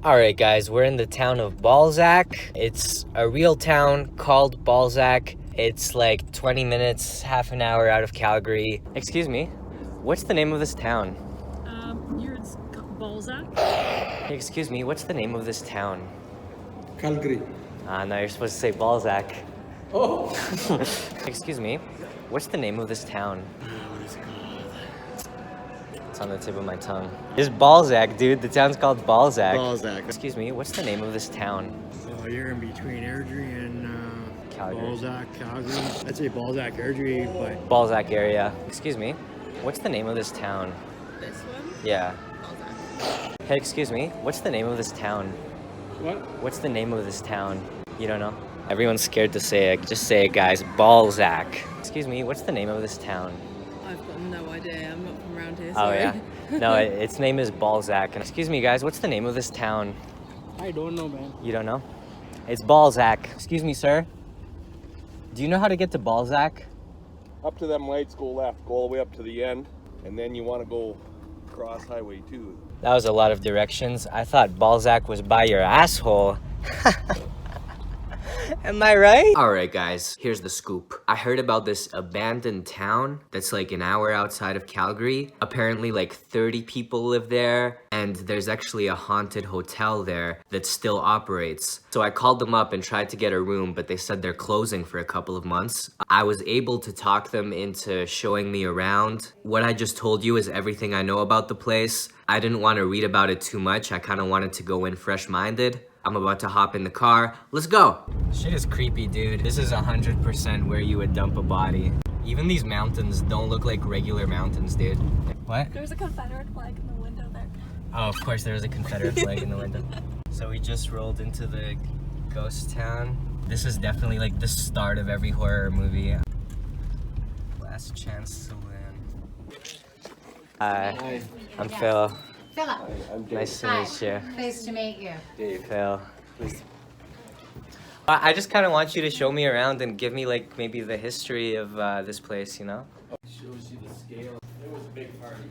Alright guys, we're in the town of Balzac. It's a real town called Balzac. It's like 20 minutes, half an hour out of Calgary. Excuse me, what's the name of this town? It's Balzac. Excuse me, what's the name of this town? Calgary. No, you're supposed to say Balzac. Oh! Excuse me, what's the name of this town? It's on the tip of my tongue. It's Balzac, dude. The town's called Balzac. Balzac. Excuse me, what's the name of this town? You're in between Airdrie and Calgary. Balzac, Calgary. I'd say Balzac, Airdrie, but... Balzac area. Excuse me, what's the name of this town? This one? Yeah. Balzac. Hey, excuse me, what's the name of this town? What? What's the name of this town? You don't know? Everyone's scared to say it. Just say it, guys. Balzac. Excuse me, what's the name of this town? I've got no idea. I'm not from around here. Oh, Sorry. yeah. No, its name is Balzac. And excuse me, guys, what's the name of this town? I don't know, man. You don't know? It's Balzac. Excuse me, sir. Do you know how to get to Balzac? Up to them lights, go left, go all the way up to the end, and then you want to go across Highway 2. That was a lot of directions. I thought Balzac was by your asshole. Am I right? Alright guys, here's the scoop. I heard about this abandoned town that's like an hour outside of Calgary. Apparently like 30 people live there, and there's actually a haunted hotel there that still operates. So I called them up and tried to get a room, but they said they're closing for a couple of months. I was able to talk them into showing me around. What I just told you is everything I know about the place. I didn't want to read about it too much. I kind of wanted to go in fresh-minded. I'm about to hop in the car. Let's go. Shit is creepy, dude. This is 100% where you would dump a body. Even these mountains don't look like regular mountains, dude. What? There's a Confederate flag in the window there. Oh, of course there's a Confederate flag in the window. So we just rolled into the ghost town. This is definitely like the start of every horror movie. Last chance to win. Hi, I'm Phil. Philip. I'm Dave. Nice to Hi. meet you. Pleased to meet you. Dave. Phil. I just kind of want you to show me around and give me like maybe the history of this place, you know? Shows you the scale. It was a big party.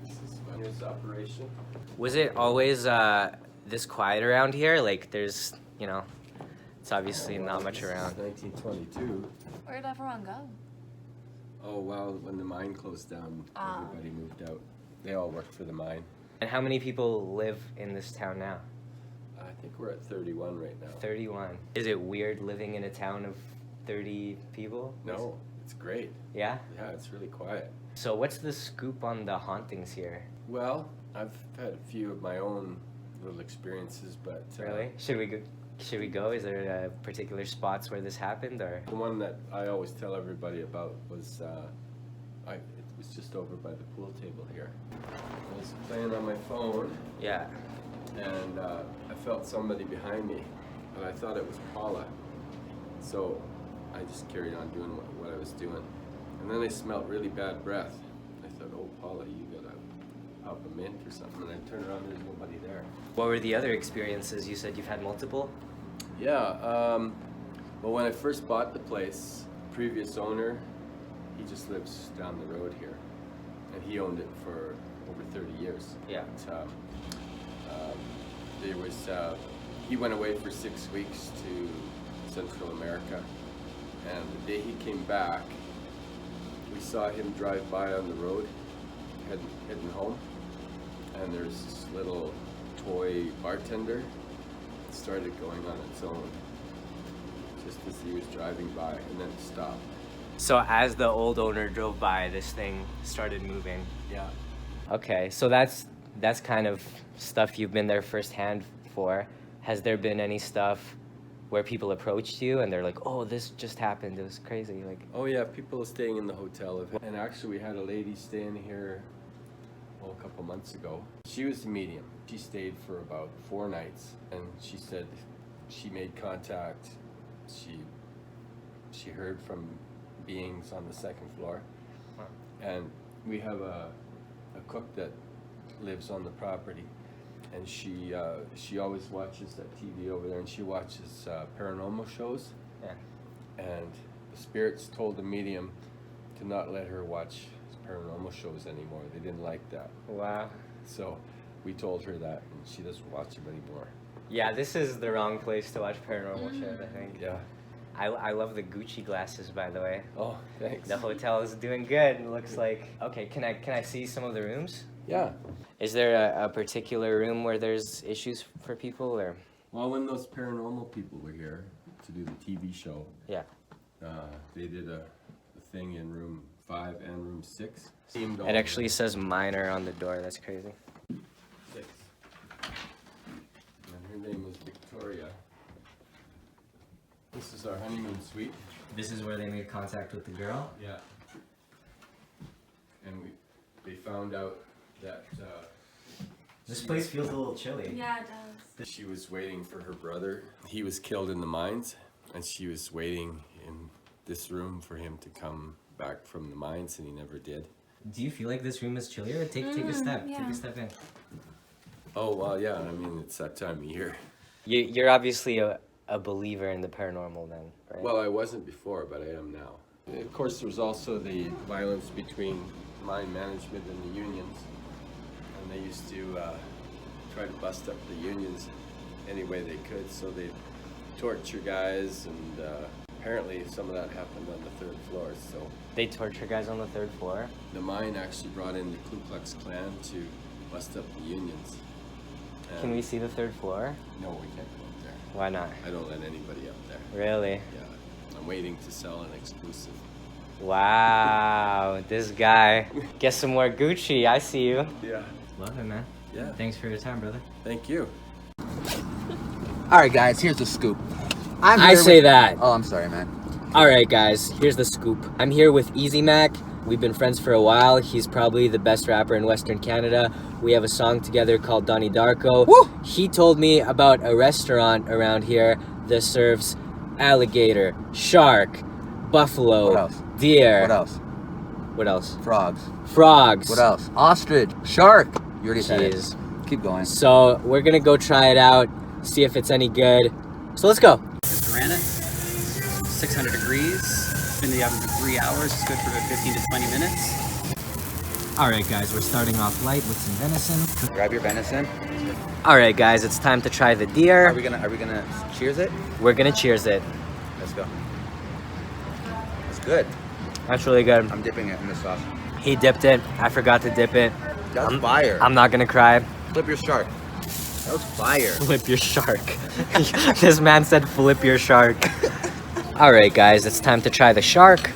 This is when it was operation. Was it always this quiet around here? Like there's, you know, it's obviously not much around. 1922. Where'd everyone go? Oh, well, when the mine closed down, everybody moved out. They all worked for the mine. And how many people live in this town now? I think we're at 31 right now. 31. Is it weird living in a town of 30 people? No, it's great. Yeah? Yeah, it's really quiet. So what's the scoop on the hauntings here? Well, I've had a few of my own little experiences, but... Really? Should we go? Is there particular spots where this happened, or? The one that I always tell everybody about was, it was just over by the pool table here. I was playing on my phone, Yeah. and I felt somebody behind me, but I thought it was Paula. So I just carried on doing what I was doing. And then I smelled really bad breath. I thought, oh, Paula, you gotta have a mint or something. And I turned around, there's nobody there. What were the other experiences? You said you've had multiple? Yeah, well, when I first bought the place, previous owner, he just lives down the road here. And he owned it for over 30 years. Yeah. But, there was, he went away for 6 weeks to Central America. And the day he came back, we saw him drive by on the road, heading home. And there's this little toy bartender. It started going on its own, just as he was driving by, and then it stopped. So as the old owner drove by, this thing started moving. Yeah. Okay, so that's kind of stuff you've been there firsthand for. Has there been any stuff where people approached you and they're like, oh, this just happened, it was crazy, like? Oh yeah, people staying in the hotel. And actually we had a lady staying here, well, a couple months ago. She was the medium. She stayed for about 4 nights, and she said she made contact. She heard from beings on the 2nd floor. Wow. And we have a cook that lives on the property, and she always watches that TV over there, and she watches paranormal shows. Yeah. And the spirits told the medium to not let her watch paranormal shows anymore. They didn't like that. Wow. So we told her that, and she doesn't watch them anymore. Yeah, this is the wrong place to watch paranormal shows, I think. Yeah. I love the Gucci glasses, by the way. Oh, thanks. The hotel is doing good. It looks like. Okay, can I see some of the rooms? Yeah. Is there a particular room where there's issues for people, or? Well, when those paranormal people were here to do the TV show, Yeah. they did a thing in room 5 and room 6. It actually says minor on the door. That's crazy. 6. And her name was Victoria. This is our honeymoon suite. This is where they made contact with the girl. Yeah. And they found out that This place feels a little chilly. Yeah, it does. she was waiting for her brother. He was killed in the mines, and she was waiting in this room for him to come back from the mines, and he never did. Do you feel like this room is chillier? Take a step. yeah. Take a step in. Oh, well, yeah, I mean, it's that time of year. You're obviously a believer in the paranormal then, right? Well, I wasn't before, but I am now. Of course, there was also the violence between mine management and the unions, and they used to try to bust up the unions any way they could, so they torture guys, and apparently some of that happened on the 3rd floor. So They torture guys on the 3rd floor? the mine actually brought in the Ku Klux Klan to bust up the unions. Can we see the 3rd floor? No, we can't go up there. Why not? I don't let anybody up there. Really? Yeah, I'm waiting to sell an exclusive. Wow, this guy. Get some more Gucci, I see you. Yeah. Love it, man. Yeah. Thanks for your time, brother. Thank you. All right, guys, here's the scoop. I say that. Oh, I'm sorry, man. All right, guys, here's the scoop. I'm here with Easy Mac. We've been friends for a while. He's probably the best rapper in Western Canada. We have a song together called Donnie Darko. Woo! He told me about a restaurant around here that serves alligator, shark, buffalo, What else? deer. What else? What else? Frogs. Frogs. What else? Ostrich. Shark. You already said it. Jeez. Keep going. So we're gonna go try it out, see if it's any good. So let's go. Granite, 600 degrees. Been in the oven for 3 hours. It's good for about 15 to 20 minutes. All right, guys, we're starting off light with some venison. Grab your venison. All right, guys, it's time to try the deer. Are we gonna cheers it? We're gonna cheers it. Let's go. It's good. That's really good. I'm dipping it in the sauce. He dipped it. I forgot to dip it. That's fire. I'm not gonna cry. Flip your shark. That was fire. Flip your shark. This man said flip your shark. All right, guys, it's time to try the shark.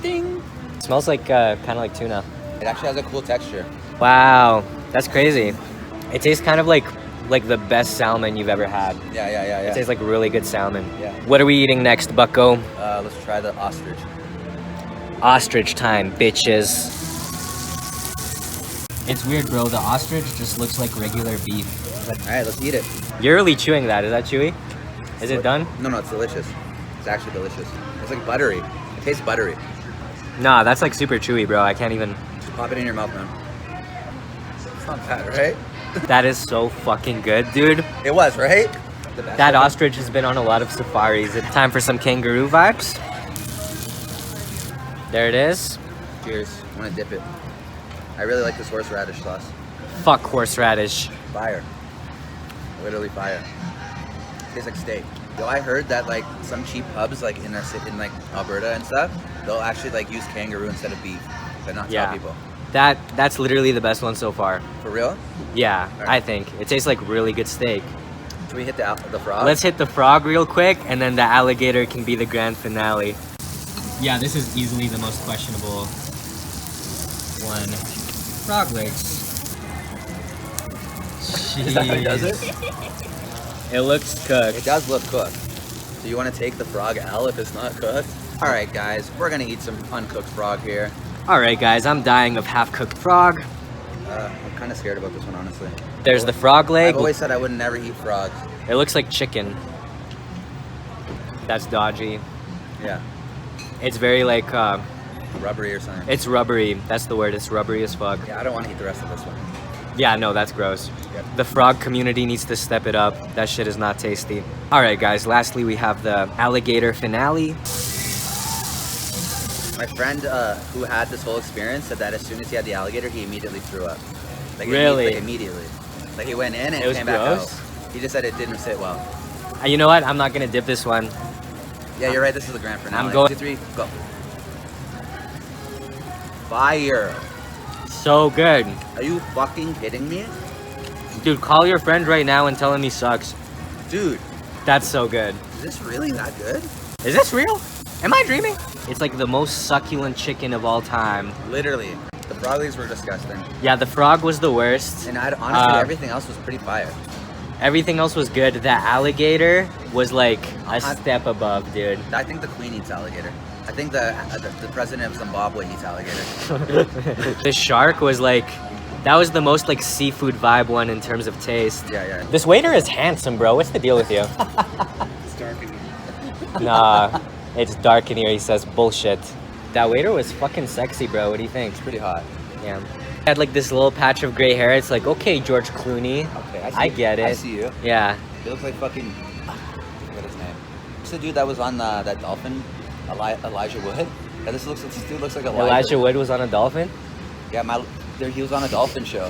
Ding. It smells like kind of like tuna. It actually has a cool texture. Wow, that's crazy. It tastes kind of like the best salmon you've ever had. Yeah. It tastes like really good salmon. Yeah. What are we eating next, bucko? Let's try the ostrich. Ostrich time, bitches. It's weird, bro. The ostrich just looks like regular beef. All right, let's eat it. You're really chewing that. Is that chewy? Is it done? No, it's delicious. It's actually delicious. It's like buttery. It tastes buttery. Nah, that's like super chewy, bro. I can't even. Just pop it in your mouth, man. It's not bad, right? That is so fucking good, dude. It was, right? The best That one. ostrich has been on a lot of safaris. It's time for some kangaroo vibes. There it is. Cheers. I'm gonna dip it. I really like this horseradish sauce. Fuck horseradish. Fire. Literally fire. Tastes like steak. Yo, I heard that like some cheap pubs like in like Alberta and stuff, they'll actually like use kangaroo instead of beef, but not Yeah. tell people. That's literally the best one so far. For real? Yeah, Alright. I think. It tastes like really good steak. Should we hit the frog? Let's hit the frog real quick, and then the alligator can be the grand finale. Yeah, this is easily the most questionable one. Frog legs. Is that how it does it? It looks cooked. It does look cooked. So you want to take the frog L if it's not cooked? All right, guys, we're gonna eat some uncooked frog here. Alright guys, I'm dying of half-cooked frog. I'm kind of scared about this one, honestly. There's the frog leg. I've always said I would never eat frogs. It looks like chicken. That's dodgy. Yeah, It's very like, rubbery or something. it's rubbery. That's the word. It's rubbery as fuck. Yeah, I don't want to eat the rest of this one. Yeah, no, that's gross. Yep. The frog community needs to step it up. That shit is not tasty. All right, guys. Lastly, we have the alligator finale. My friend who had this whole experience said that as soon as he had the alligator, he immediately threw up. Like, Really? Immediately. Like he went in and It was came back gross? out. He just said it didn't sit well. You know what? I'm not gonna dip this one. Yeah, you're right. This is the grand finale. I'm going- 2, 3, go. Fire. So good. Are you fucking kidding me? Dude, call your friend right now and tell him he sucks. Dude, That's so good. is this really that good? Is this real? Am I dreaming? It's like the most succulent chicken of all time. Literally. The frog legs were disgusting. Yeah, the frog was the worst. And honestly, everything else was pretty fire. Everything else was good. That alligator was like a Uh-huh. step above, dude. I think the queen eats alligator. I think the president of Zimbabwe eats alligator. The shark was like, that was the most like seafood vibe one in terms of taste. Yeah. This waiter is handsome, bro. What's the deal with you? It's dark in here. Nah, it's dark in here. He says bullshit. That waiter was fucking sexy, bro. What do you think? It's pretty hot. Yeah. Had like this little patch of gray hair. It's like, okay, George Clooney. Okay, I get it. I see you. Yeah. He looks like fucking. I forget his name. It's the dude that was on that dolphin, Elijah Wood. Yeah, this dude looks like Elijah Wood was on a dolphin? Yeah, he was on a dolphin show.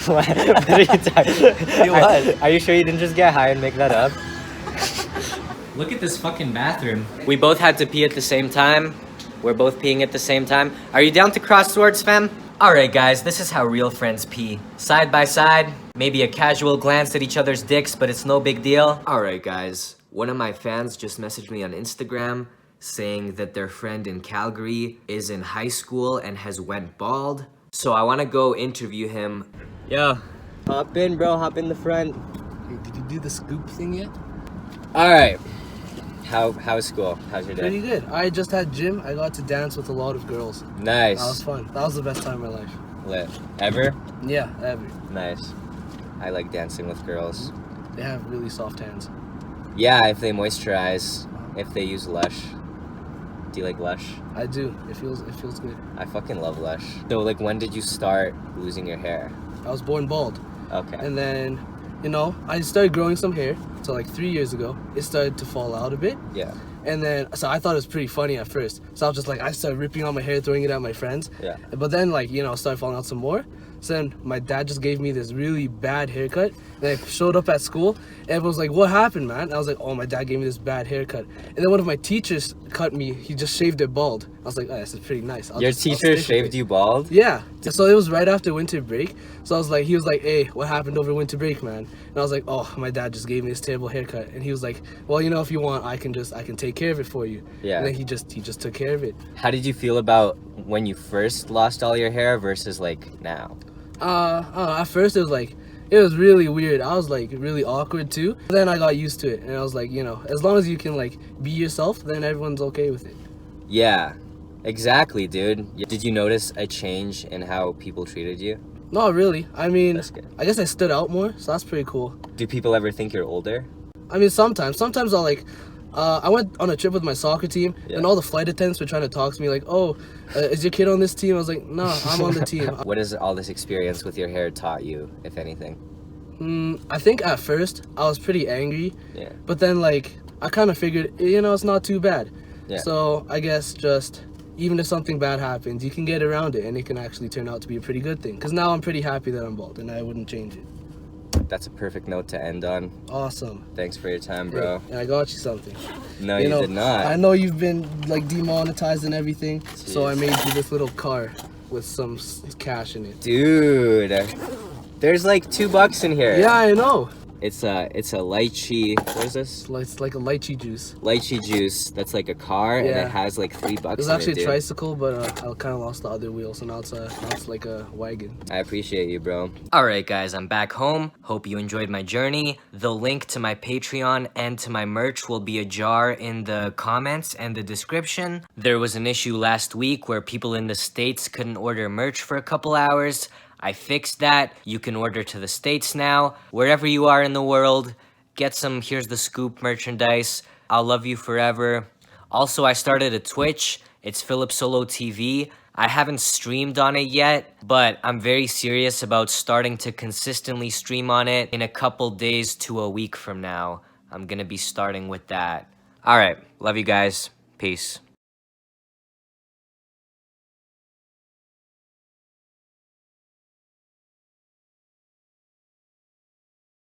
What are you talking? He was. Are you sure you didn't just get high and make that up? Look at this fucking bathroom. We both had to pee at the same time. We're both peeing at the same time. Are you down to cross swords, fam? Alright guys, this is how real friends pee. Side by side, maybe a casual glance at each other's dicks, but it's no big deal. Alright guys, one of my fans just messaged me on Instagram saying that their friend in Calgary is in high school and has went bald. So I want to go interview him. Yo, hop in bro, hop in the front. Did you do the scoop thing yet? Alright, how's school? How's your day? Pretty good. I just had gym. I got to dance with a lot of girls. Nice. That was fun. That was the best time of my life. Lit. Ever? Yeah, ever. Nice. I like dancing with girls. They have really soft hands. Yeah, if they moisturize, if they use Lush. Do you like Lush? I do. It feels good. I fucking love Lush. So like when did you start losing your hair? I was born bald. Okay. And then, I started growing some hair. So like 3 years ago, it started to fall out a bit. Yeah. And then, so I thought it was pretty funny at first. So I was just like, I started ripping out my hair, throwing it at my friends. Yeah. But then started falling out some more. So then my dad just gave me this really bad haircut. And I showed up at school. And everyone was like, what happened, man? And I was like, oh, my dad gave me this bad haircut. And then one of my teachers cut me. He just shaved it bald. I was like, oh, this is pretty nice. Your teacher shaved you bald? Yeah. So it was right after winter break. So he was like, hey, what happened over winter break, man? And I was like, oh, my dad just gave me this terrible haircut. And he was like, well, if you want, I can take care of it for you. Yeah. And then he just took care of it. How did you feel about when you first lost all your hair versus like now? I don't know, at first it was really weird. I was like really awkward too. Then I got used to it, and I was like, as long as you can like be yourself, then everyone's okay with it. Yeah, exactly, dude. Did you notice a change in how people treated you? Not really. I mean, That's good. I guess I stood out more, so that's pretty cool. Do people ever think you're older? I mean, sometimes I'll I went on a trip with my soccer team, Yeah. and all the flight attendants were trying to talk to me like, oh, is your kid on this team? I was like, no, I'm on the team. What has all this experience with your hair taught you, if anything? I think at first I was pretty angry, Yeah. but then I kind of figured, it's not too bad. Yeah. So I guess just even if something bad happens, you can get around it, and it can actually turn out to be a pretty good thing. Because now I'm pretty happy that I'm bald, and I wouldn't change it. That's a perfect note to end on. Awesome. Thanks for your time, bro. And I got you something. No, you did not. I know you've been demonetized and everything, so I made you this little car with some cash in it. Dude, there's like $2 in here. Yeah, I know. It's a lychee. What is this? It's like a lychee juice. Lychee juice. That's like a car, and Yeah. it has like $3 It's in actually it, a dude. tricycle, but I kind of lost the other wheel, so now it's like a wagon. I appreciate you, bro. Alright guys, I'm back home. Hope you enjoyed my journey. The link to my Patreon and to my merch will be ajar in the comments and the description. There was an issue last week where people in the States couldn't order merch for a couple hours. I fixed that. You can order to the States now. Wherever you are in the world, get some Here's the Scoop merchandise. I'll love you forever. Also, I started a Twitch. It's PhilipSoloTV. I haven't streamed on it yet, but I'm very serious about starting to consistently stream on it in a couple days to a week from now. I'm gonna be starting with that. All right, love you guys. Peace.